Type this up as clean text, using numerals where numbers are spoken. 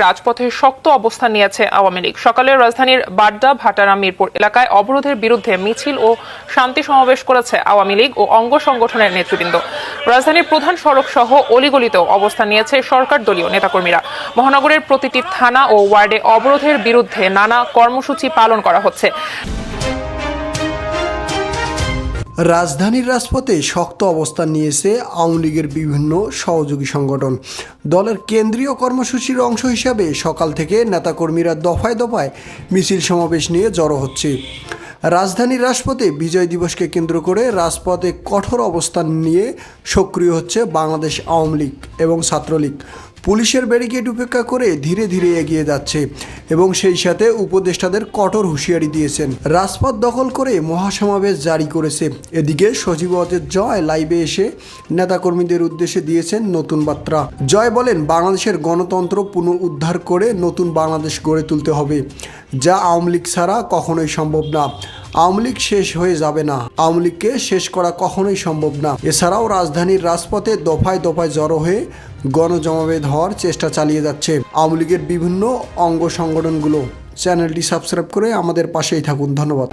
রাজপথে শক্ত অবস্থান নিয়েছে আওয়ামী লীগ। সকালে রাজধানীর বাড্ডা, ভাটারা, মিরপুর এলাকায় অবরোধের বিরুদ্ধে মিছিল ও শান্তি সমাবেশ করেছে আওয়ামী লীগ ও অঙ্গ সংগঠনের নেতৃবৃন্দ। রাজধানীর প্রধান সড়ক সহ অলিগলিতেও অবস্থান নিয়েছে সরকার দলীয় নেতাকর্মীরা। মহানগরের প্রতিটি থানা ও ওয়ার্ডে অবরোধের বিরুদ্ধে নানা কর্মসূচি পালন করা হচ্ছে। রাজধানীর রাজপথে শক্ত অবস্থান নিয়েছে আওয়ামী লীগের বিভিন্ন সহযোগী সংগঠন। দলের কেন্দ্রীয় কর্মসূচির অংশ হিসাবে সকাল থেকে নেতাকর্মীরা দফায় দফায় মিছিল সমাবেশ নিয়ে জড়ো হচ্ছে। রাজধানীর রাজপথে বিজয় দিবসকে কেন্দ্র করে রাজপথে কঠোর অবস্থান নিয়ে সক্রিয় হচ্ছে বাংলাদেশ আওয়ামী লীগ এবং ছাত্রলীগ। পুলিশের ব্যারিকেড উপেক্ষা করে ধীরে ধীরে এগিয়ে যাচ্ছে এবং সেই সাথে উপদেষ্টাদের কঠোর হুঁশিয়ারি দিয়েছেন। রাজপথ দখল করে মহাসমাবেশ জারি করেছে। এদিকে সজীব ওয়াজেদ জয় লাইভে এসে নেতাকর্মীদের উদ্দেশ্যে দিয়েছেন নতুন বার্তা। জয় বলেন, বাংলাদেশের গণতন্ত্র পুনরুদ্ধার করে নতুন বাংলাদেশ গড়ে তুলতে হবে, যা আওয়ামী লীগ ছাড়া কখনোই সম্ভব না। আওয়ামী লীগ শেষ হয়ে যাবে না, আওয়ামী লীগকে শেষ করা কখনোই সম্ভব না। এছাড়াও রাজধানীর রাজপথে দফায় দফায় জড়ো হয়ে গণজমায়েত হওয়ার চেষ্টা চালিয়ে যাচ্ছে আওয়ামী লীগের বিভিন্ন অঙ্গ সংগঠনগুলো। চ্যানেলটি সাবস্ক্রাইব করে আমাদের পাশেই থাকুন। ধন্যবাদ।